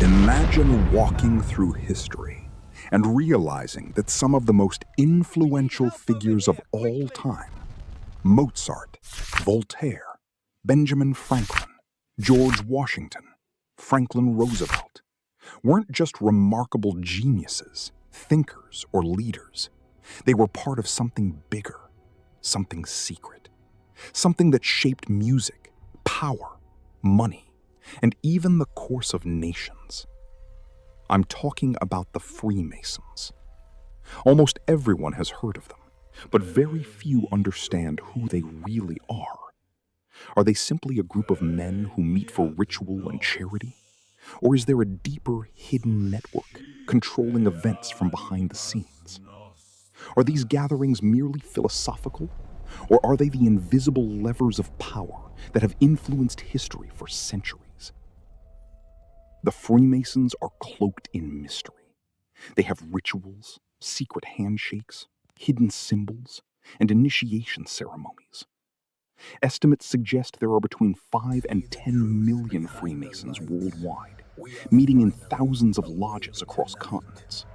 Imagine walking through history and realizing that some of the most influential figures of all time, Mozart, Voltaire, Benjamin Franklin, George Washington, Franklin Roosevelt, weren't just remarkable geniuses, thinkers, or leaders. They were part of something bigger, something secret, something that shaped music, power, money, and even the course of nations. I'm talking about the Freemasons. Almost everyone has heard of them, but very few understand who they really are. Are they simply a group of men who meet for ritual and charity? Or is there a deeper, hidden network controlling events from behind the scenes? Are these gatherings merely philosophical? Or are they the invisible levers of power that have influenced history for centuries? The Freemasons are cloaked in mystery. They have rituals, secret handshakes, hidden symbols, and initiation ceremonies. Estimates suggest there are between 5 and 10 million Freemasons worldwide, meeting in thousands of lodges across continents.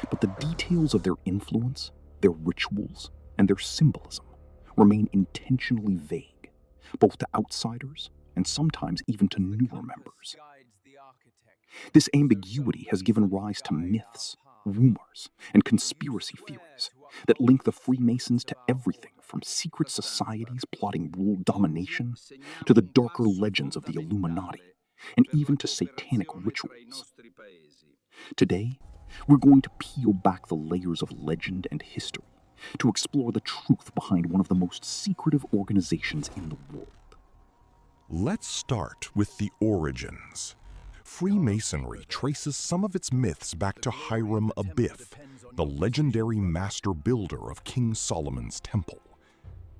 But the details of their influence, their rituals, and their symbolism remain intentionally vague, both to outsiders and sometimes even to newer members. This ambiguity has given rise to myths, rumors, and conspiracy theories that link the Freemasons to everything from secret societies plotting world domination to the darker legends of the Illuminati, and even to satanic rituals. Today, we're going to peel back the layers of legend and history to explore the truth behind one of the most secretive organizations in the world. Let's start with the origins. Freemasonry traces some of its myths back to Hiram Abiff, the legendary master builder of King Solomon's temple.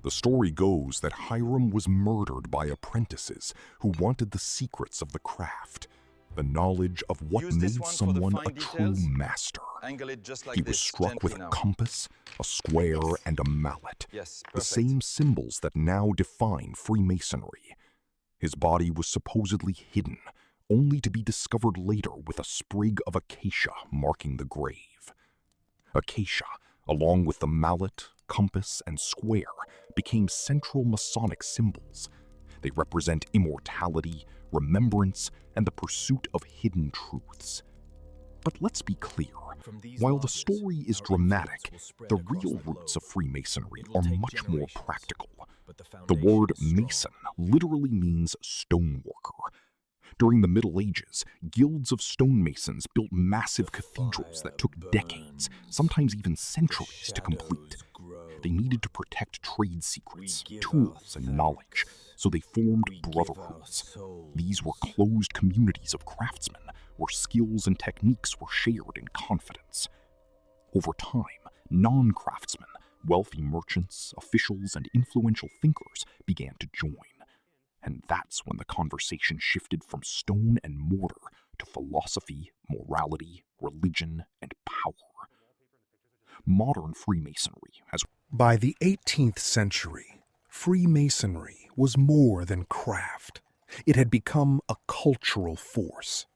The story goes that Hiram was murdered by apprentices who wanted the secrets of the craft, the knowledge of what made someone a true master. He was struck with a compass, a square, and a mallet, the same symbols that now define Freemasonry. His body was supposedly hidden, only to be discovered later with a sprig of acacia marking the grave. Acacia, along with the mallet, compass, and square, became central Masonic symbols. They represent immortality, remembrance, and the pursuit of hidden truths. But let's be clear, while the story is dramatic, the real roots of Freemasonry are much more practical. The word mason literally means stoneworker. During the Middle Ages, guilds of stonemasons built massive cathedrals that took decades, sometimes even centuries, to complete. They needed to protect trade secrets, tools, and knowledge, so they formed brotherhoods. These were closed communities of craftsmen, where skills and techniques were shared in confidence. Over time, non-craftsmen, wealthy merchants, officials, and influential thinkers began to join. And that's when the conversation shifted from stone and mortar to philosophy, morality, religion, and power. Modern Freemasonry has... By the 18th century, Freemasonry was more than craft. It had become a cultural force.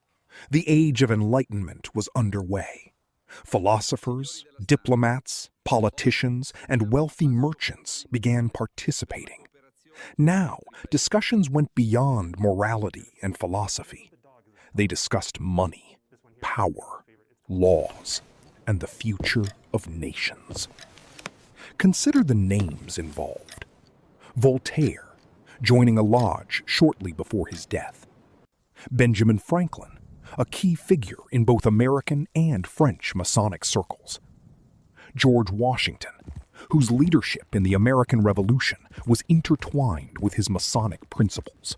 The Age of Enlightenment was underway. Philosophers, diplomats, politicians, and wealthy merchants began participating. Now, discussions went beyond morality and philosophy. They discussed money, power, laws, and the future of nations. Consider the names involved. Voltaire, joining a lodge shortly before his death. Benjamin Franklin, a key figure in both American and French Masonic circles. George Washington, whose leadership in the American Revolution was intertwined with his Masonic principles.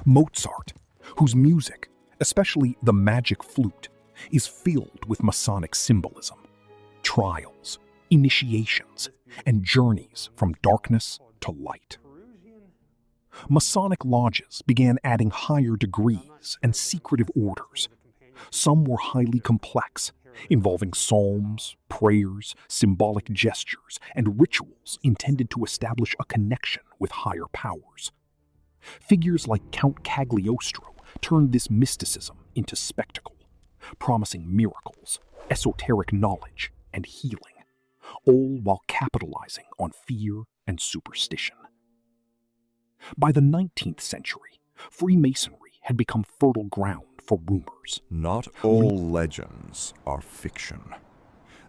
Mozart, whose music, especially the magic flute, is filled with Masonic symbolism, trials, initiations, and journeys from darkness to light. Masonic lodges began adding higher degrees and secretive orders. Some were highly complex, involving psalms, prayers, symbolic gestures, and rituals intended to establish a connection with higher powers. Figures like Count Cagliostro turned this mysticism into spectacle, promising miracles, esoteric knowledge, and healing, all while capitalizing on fear and superstition. By the 19th century, Freemasonry had become fertile ground for rumors. Not all legends are fiction.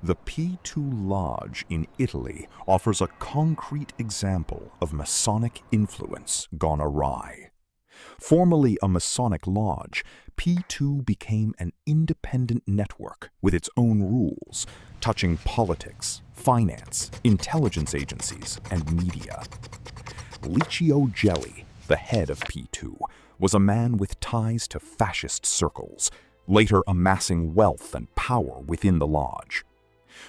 The P2 Lodge in Italy offers a concrete example of Masonic influence gone awry. Formerly a Masonic lodge, P2 became an independent network with its own rules, touching politics, finance, intelligence agencies, and media. Licio Gelli, the head of P2, was a man with ties to fascist circles, later amassing wealth and power within the lodge.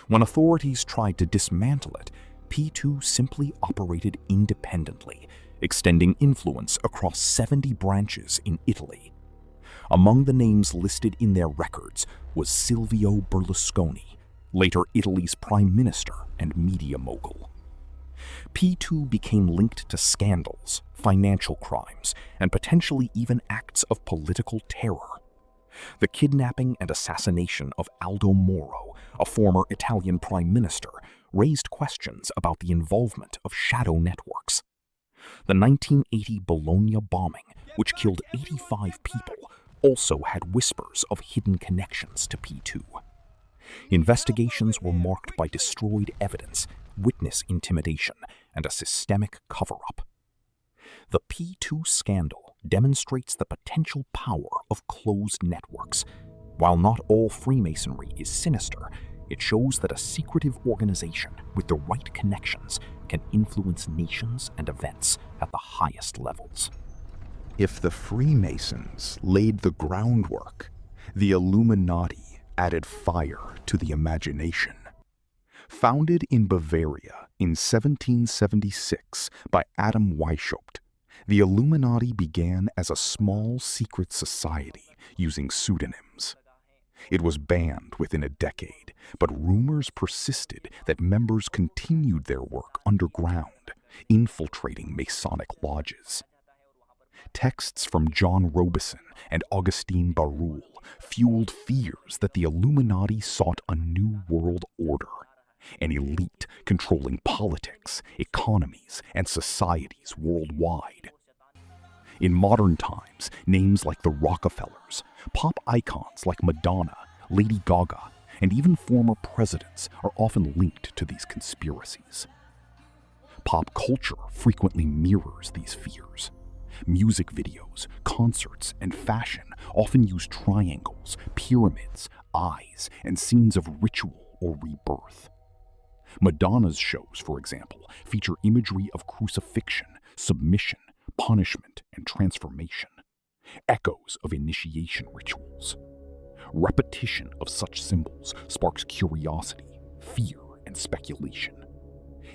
When authorities tried to dismantle it, P2 simply operated independently, extending influence across 70 branches in Italy. Among the names listed in their records was Silvio Berlusconi, later Italy's prime minister and media mogul. P2 became linked to scandals, financial crimes, and potentially even acts of political terror. The kidnapping and assassination of Aldo Moro, a former Italian prime minister, raised questions about the involvement of shadow networks. The 1980 Bologna bombing, which killed 85 people, also had whispers of hidden connections to P2. Investigations were marked by destroyed evidence, witness intimidation, and a systemic cover-up. The P2 scandal demonstrates the potential power of closed networks. While not all Freemasonry is sinister, it shows that a secretive organization with the right connections can influence nations and events at the highest levels. If the Freemasons laid the groundwork, the Illuminati added fire to the imagination. Founded in Bavaria in 1776 by Adam Weishaupt, the Illuminati began as a small secret society using pseudonyms. It was banned within a decade, but rumors persisted that members continued their work underground, infiltrating Masonic lodges. Texts from John Robison and Augustine Barruel fueled fears that the Illuminati sought a new world order, an elite controlling politics, economies, and societies worldwide. In modern times, names like the Rockefellers, pop icons like Madonna, Lady Gaga, and even former presidents are often linked to these conspiracies. Pop culture frequently mirrors these fears. Music videos, concerts, and fashion often use triangles, pyramids, eyes, and scenes of ritual or rebirth. Madonna's shows, for example, feature imagery of crucifixion, submission, punishment, and transformation, echoes of initiation rituals. Repetition of such symbols sparks curiosity, fear, and speculation.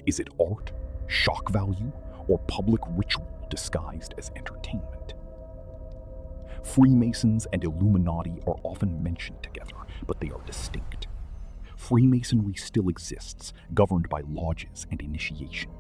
Is it art, shock value, or public ritual disguised as entertainment? Freemasons and Illuminati are often mentioned together, but they are distinct. Freemasonry still exists, governed by lodges and initiation,